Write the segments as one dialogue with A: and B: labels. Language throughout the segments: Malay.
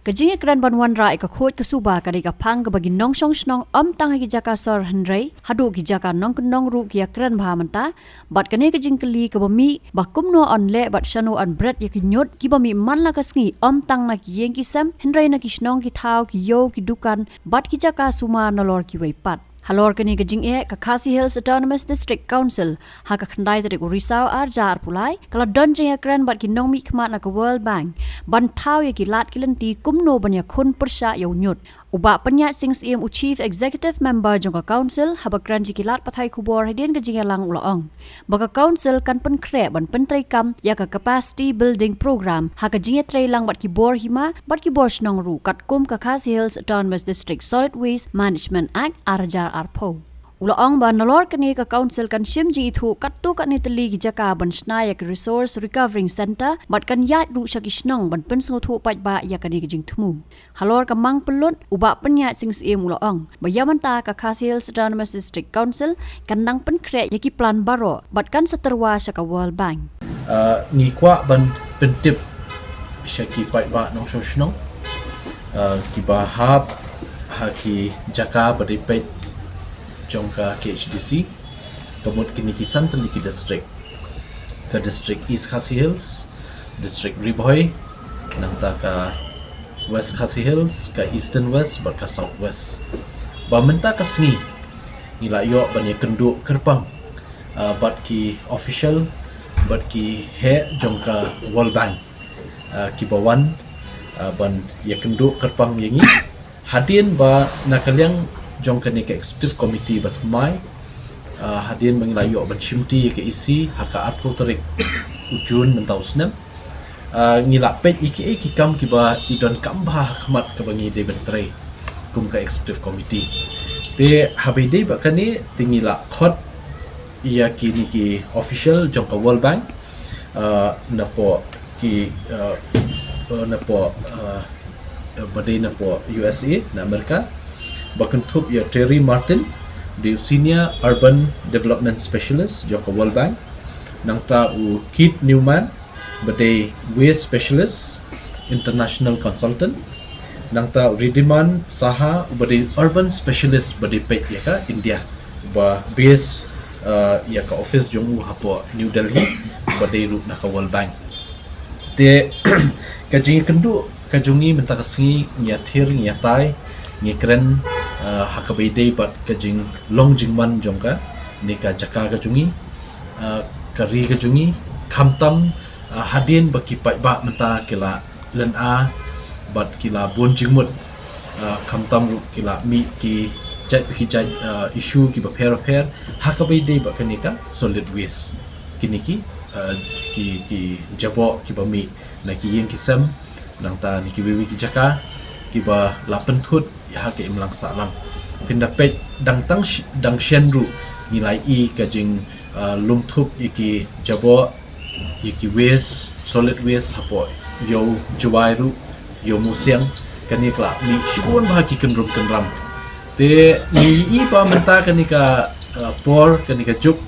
A: Kajing ekran banwan ra ka khoj ka suba ka ka phang ka bagi nong song snong tang ki jaka sor hanrei hadu ki jaka nong knong ru ki ekran bha manta bat kane kajing kali ka bami bakum no on le bat shano on bread ya ki nyot ki bami man la ka sngi tang na ki yeng ki sam hanrei na ki snong ki thau ki yo ki dukan bat ki jaka suma na lor ki wei pat halor kani kajing ka Khasi Hills Autonomous District Council ha ka khandai tarik risau arjar pulai kala don jing ekran bat ki nong mi khmat na ka World Bank ban thau ya ki lat ki lenti kumno banya khun persya yo nyut uba panyat sings im u chief executive member jong ka council ha bakran ji ki lat pathai kubor hadien kajing lang ulaong baka council kan pen kre ban pentrai kam ya ka capacity building program ha ka jing trai lang bat ki bor hima bat ki bor snong ru kat kum ka Khasi Hills Autonomous District Solid Waste Management Act arjar arpo ulaong ban nalor kani ka council kan shimji thu kattu kan nitali gi jaka ban snayak resource recovering center bat kan yat ru shaki snong ban pen so thu pat ba ya kani jing thmu halor ka mang pelut uba penya sings em ulaong bayamanta ka Khasi Hills Autonomous District Council kan nang pen kre yaki plan baro bat kan seterwa shaka World Bank
B: ni kwa ban pentip shaki pat ba nong so snong ki ba hab ha ki jaka beripet jongka KHDC pemut kini kisan tani ki district ke district East Khasi Hills, district Riboy, nangta ka West Khasi Hills, ka Eastern West, bar ka South West. Ba menta ka sngi nila yo banya kenduk kerpang bat ki official bat ki he jongka World Bank ki bawan ban ya kenduk kerpang yengi hadin ba nakaliang jong kani ke executive committee batmai hadin mengilayo ban chimti ke isi haka apro tarik ujun mentau snam ngila pet iki kam kiba idon kambah khmat ke bangi de bentre kum ka executive committee te habide bakani tingila khot ia kini ki official jong ka World Bank napo ki napo badai napo USA na Amerika bakentup ya Terry Martin di Senior Urban Development Specialist Joko World Bank nangta u Keith Newman badai Waste Specialist International Consultant nangta Ridiman Saha badai Urban Specialist badai pet ya ka India ba base ya ka office jong hapo New Delhi badai ru na ka World Bank te kajing kendu kajungi mentakasi nyathir nyatai ngikren hakabide bat kajing long jingman jongka nika jaka kajungi kari kajungi khamtam hadin baki pai ba menta kila len a bat kila bon jingmut khamtam kila mi ki jai baki jai issue ki ba pair hakabide ba kanika solid waste kiniki ki jabo ki ba mi na ki yeng kisam nangta niki wiwi ki jaka ki ba la pentut ya ke imlang salam pindapet dang shenru nilai i kajing lumthup iki jabo iki waste solid waste hapo yo juwairu yo musiang kanikla ni shibun ba ki kenram te ni i pa menta kanika por kanika juk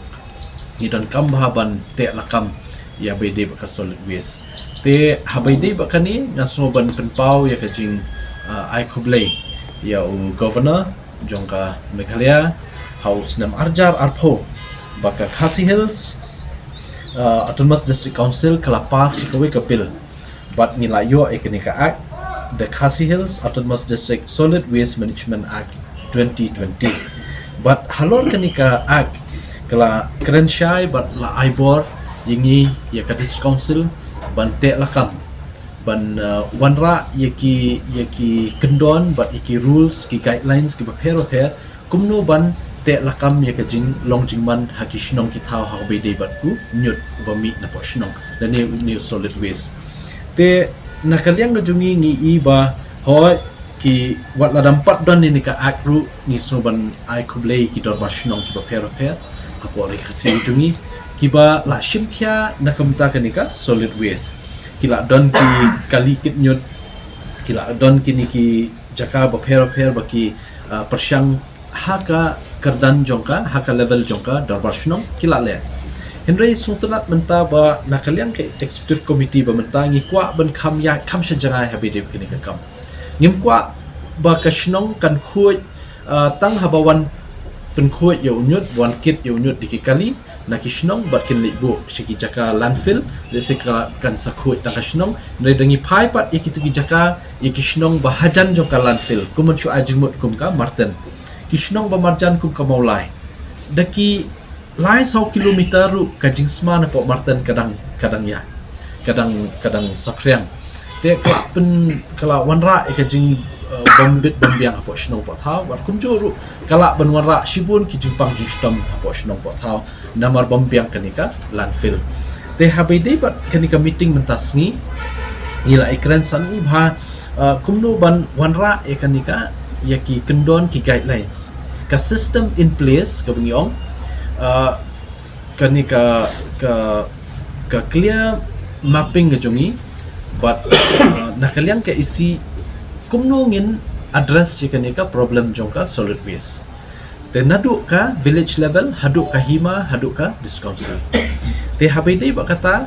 B: ni don kam ban te lakam ya bede ba solid waste te habaide ba kani ngasoban penpau ya kajing ai khoblei ya governor jongka Meghalaya House nam arjar arpo baka Khasi Hills Autonomous District Council kalapas kawe kapil but nilayo ekonika act the Khasi Hills Autonomous District Solid Waste Management Act 2020 but halor kanika act kala krenshai but la aibor yingi ya ka district council bante lakam ban wanra yaki kendon but iki rules ki guidelines ki pair kumno ban te lakam ya kajing long jingman haki shnong ki thau ha be de bat ku nyut ba mi na po shnong la ne solid waste te nakaliang ga jungi ngi i ba hoy ki wat la dampat don ni ka akru ni so ban ai kublei ki dor ba shnong ki ba pair ha po re khasi jungi ki ba la shimkhya nakamta ka ni ka solid waste kila don ki kali kit nyut kila don kini ki jaka ba pair baki persyang haka kerdan jongka haka level jongka darbar shnong kila le Henry Sultanat menta ba nakaliang ke executive committee ba menta ngi kwa ban kham ya kham sha jangai habi de kini ka kam ngim kwa ba ka shnong kan khuj tang habawan pen khuj ya unyut wan kit ya unyut dikikali na ki shnong bat kin libu shiki jaka landfill le sikra kan sakhuj ta ka shnong ne dengi phai pat ikitu ki jaka iki shnong ba hajan jong ka landfill kumun shu ajimut kum ka marten ki shnong ba marjan kum ka maulai daki lai 100 kilometer ru ka jingsma na po marten kadang ya kadang sakrang te kala pen kala wanra ka jing bombit bombiang apo shnong pot ha war kumjuru kala banwara shibun ki jingpang jistom apo shnong pot ha namar bombiang kanika landfill te habide bat kanika meeting mentasngi ila ikran san ibha kumno ban wanra kanika yaki kendon ki guidelines ka system in place ka bengiong kanika ka clear mapping ke jongi but nakaliang ka isi kumno ngin address kanika problem jongka solid waste te naduk ka village level haduk ka hima haduk ka discouncil te habide ba kata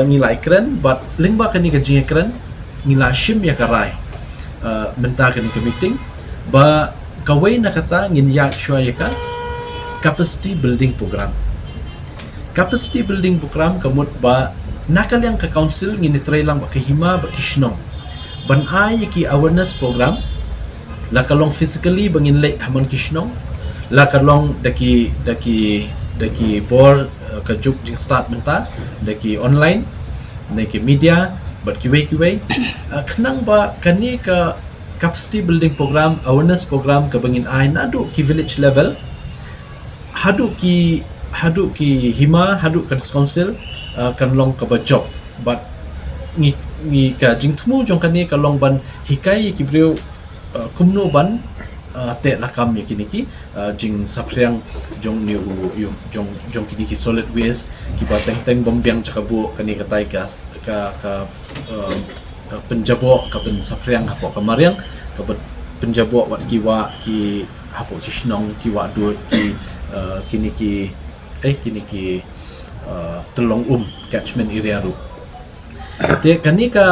B: ngila ikran but lingba kanika jing ikran ngila shim ya karai menta kanika meeting ba kawai na kata ngin yak shwa ka capacity building program kamut ba nakal yang ke council ngini try lang ba kahima ba kishnong ban ai ki awareness program la kalong physically bangin lek haman kishnong la kalong daki bor ka juk jing start menta daki online daki media bat kiwe khnang ba kani ka capacity building program awareness program ka bangin ai nadu ki village level hadu ki hima hadu ka council kan long ka ba job but ngi ka jingthmu jong kan ni ka long ban hikai ki breu kumno ban te lakam ye kiniki jing sapriang jong ni jong kiniki solid waste ki ba teng bombiang chakabu kan ni katai ka penjabo ka pen sapriang hapo kamariang ka penjabo wat ki hapo kishnong ki wa du ki kiniki telong catchment area ru te kanika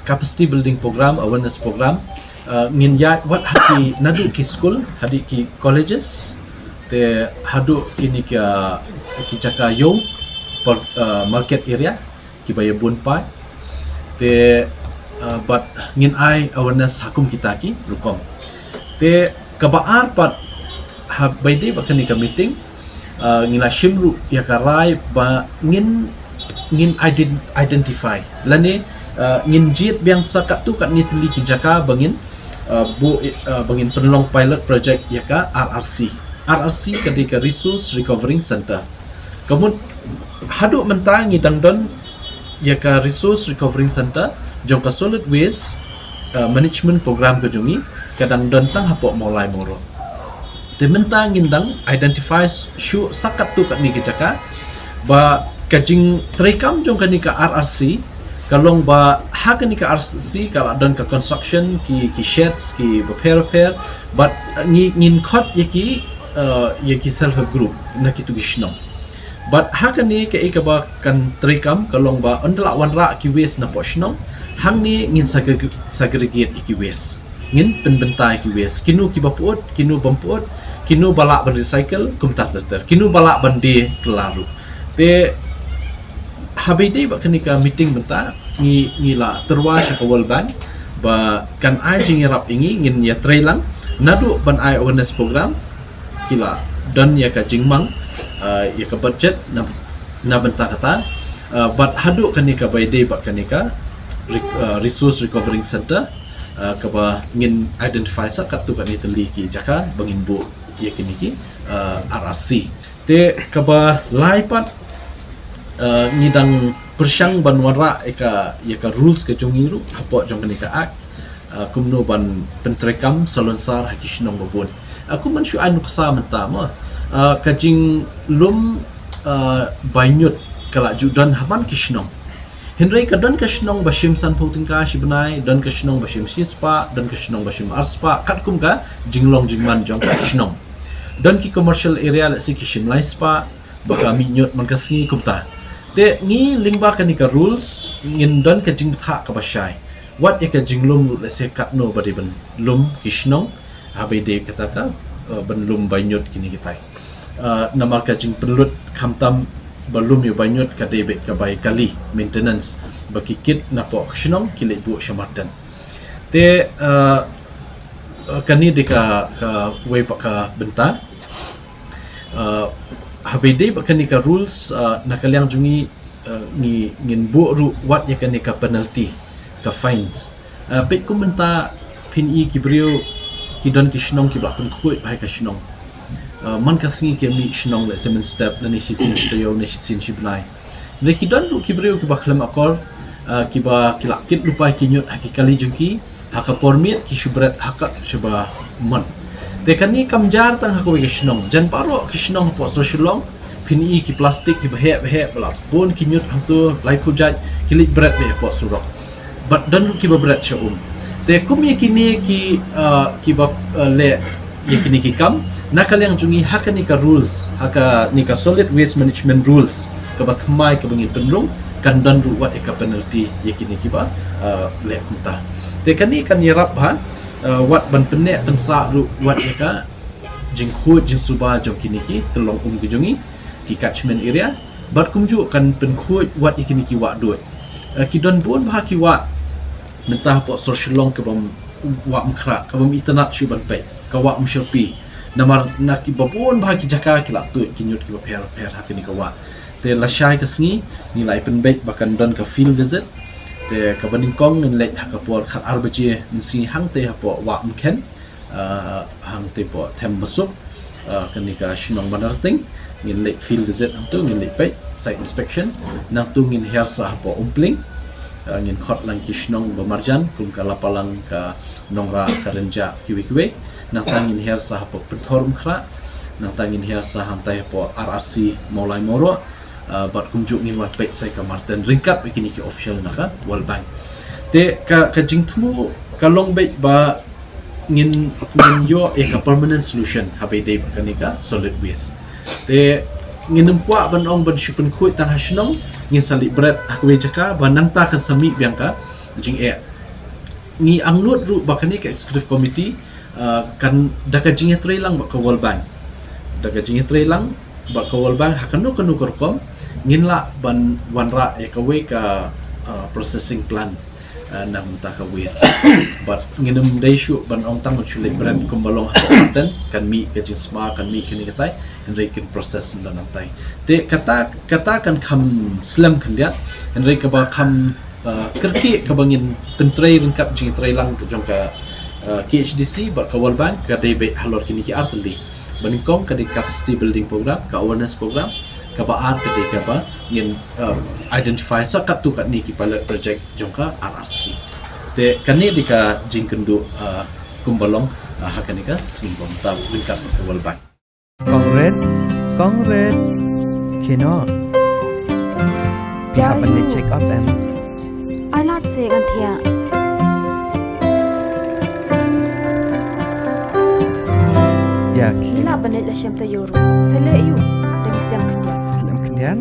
B: capacity building program awareness program ngin ya wat hati nadu ki school hadi ki colleges te hadu kinika ki jaka yo market area ki baya bunpai te but ngin ai awareness hakum kita ki rukom te kabaar pat baide ba kanika meeting ngila shimru ya karai ba ngin identify lane ngin jit biang sakat tu kat nitli ki jaka bangin bangin penolong pilot project ya ka RRC kadika resource recovering center kemun haduk mentang ngidang don ya ka resource recovering center jong ka solid waste management program ke jongi kadang don tang hapok mulai moro te mentang ngindang identify shu sakat tu kat ni kecaka ba kajing trekam jong kanika RRC kalong ba ha kanika RRC kala don ka construction ki sheds ki repair but ngin khot yaki self help group na kitu gishnong but ha kani ka ikaba kan trekam kalong ba ondla wanra ki waste na poshnong hang ni ngin segregate ki waste ngin penbentai ki waste kinu ki baput kinu bamput kinu balak ban recycle kum tater kinu balak ban de kelaru te habide ba kenika meeting benta ngila terwa ka World Bank ba kan ai jing rap ingi ngin ya trailang nadu ban ai awareness program kila dan ya ka jingmang ya ka budget na benta kata but hadu kenika baide ba kenika resource recovering center ka ba ngin identify sakat tu kan itali ki jaka bangin bu ya kiniki RRC te kaba laipat ngidang persyang banwara eka rules ke jongiru hapo jong kenika ak kumno ban pentrekam salonsar hakishnong babon aku mensyu anu kesa mentama kajing lum banyut kala judan haman kishnong Henry kadon kashnong bashim san poutingka shibnai don kashnong bashim shispa don kashnong bashim arspa katkum ka jinglong jingman jong kashnong don ki commercial area la si kishim lai spa baka minyot man kasngi kumta te ngi lingba kanika rules ngin don ka jing tha ka bashai wat eka jinglum le se katno bari ban lum hishnong habe de kataka ban lum banyut kini kitai namar ka jing pelut khamtam balum yu banyut ka debet ka bai kali maintenance bakikit napo hishnong kile bu shamatan te kani de ka we pa ka benta habe de bakani ka rules nakalyang jungi ni ngin bu ru wat ya kani ka penalty ka fines pet kumenta pin i kibrio ki don ki shnong ki blak pun khoi bai ka shnong man ka singi ke mi shnong le seven step na ni shi sin shtayo na shi sin shibnai ne ki don ru kibrio ki baklam akor ki ba ki lakit lupai ki nyot hakikali jungki haka pormit ki shubrat haka shaba man te kani kamjar tang hako ki shnong jan paro ki shnong po so shilong pin i ki plastik ki bahe bla bon ki nyot hamtu lai pujaj ki lit brat be po surok but dan ki ba brat sha te kum yakini ki ba le yakini ki kam nakal yang jungi hakani ka rules haka ni ka solid waste management rules ka batmai ka bangin penrung kan dan ru wat ka penalty yakini ki ba le kumta te kani kan yarap ha wat ban penne pensa ru wat ka jingkhu jing suba jong kini ki telong ki jungi ki catchment area bat kumju kan penkhu wat yakini ki wa dot ki don bon ba ki wa mentah po social ke bam wa mkhra ka bam internet shi ban pe ka wa mshopi namar nak ki babon ba ki jaka ki la tu ki nyut ki ba per hakini ka wa te la shai ka sngi ni lai pen bet bakan don ka field visit te ka baning kong ngen le ka por khat arbaje nsi hang te po wa mken hang te po them basuk kani ka shinong banarting ngin le field visit hang tu ngin le pe site inspection nang tu ngin her sa po umpling ngin khot lang kishnong bamarjan kum kala palang ka nongra karenja kiwi nang tangin her sa po penthor khra nang tangin her sa hantai po RRC Maulai Moro bat kumjuk ngin wa pek sai ka marten ringkat ikini ki official naka World Bank te ka jingtmu kalong be ba ngin yo ka permanent solution habe de kanika solid waste te nginum kwa ban ong ban shipun khoi tang hashnong ngin sali bret hakwe jaka banang ta kan sami biangka jing ni anglut ru bakani ka executive committee kan daka jing trelang ba ka World Bank daga jing trelang ba ka World Bank hakanu kanu korkom ngin la ban wanra ka we ka processing plant nam ta ka waste but nginum dai shu ban ong tang chule brand kumbalong haten kan mi ka jing sma kan mi kini katai henry kan process dan nantai te kata kan kham slam kan dia henry ka ba kham kerki ka bangin pentrei ringkap jing trei lang jong ka KHDC bar ka World Bank ka debe halor kini ki artli baningkong ka di capacity building program ka awareness program ka ba ka di ka ba ngin identify sakat tu kat ni ki pilot project jong ka RRC te kani di ka jing kendu kumbalong hakani ka singbom ta ringkap ka World Bank
C: Congress, Kino. We have a check up them.
D: I not say gantia.
C: Ya,
D: Ila banet la shem ta yoru. Sele yu deng slam kandian.
C: Slam kendian.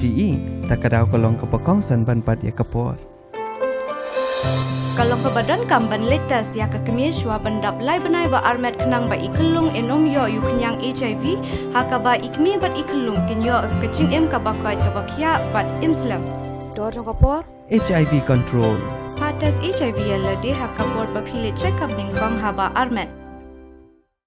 C: Ti takadaw kolong kapakong san ban pat ya kapor.
E: Kalau ke badan kamban letas ya ke kemishwa bendap lai benai ba armet kenang ba ikelung enom yo yu kenyang HIV haka ba ikmi bat ikelung ken yo kecing em ka bakai ka bakya bat imslam
D: Dor jong kapor.
C: HIV control.
E: patas HIV yalla de haka bor ba phile check up ning bang haba armet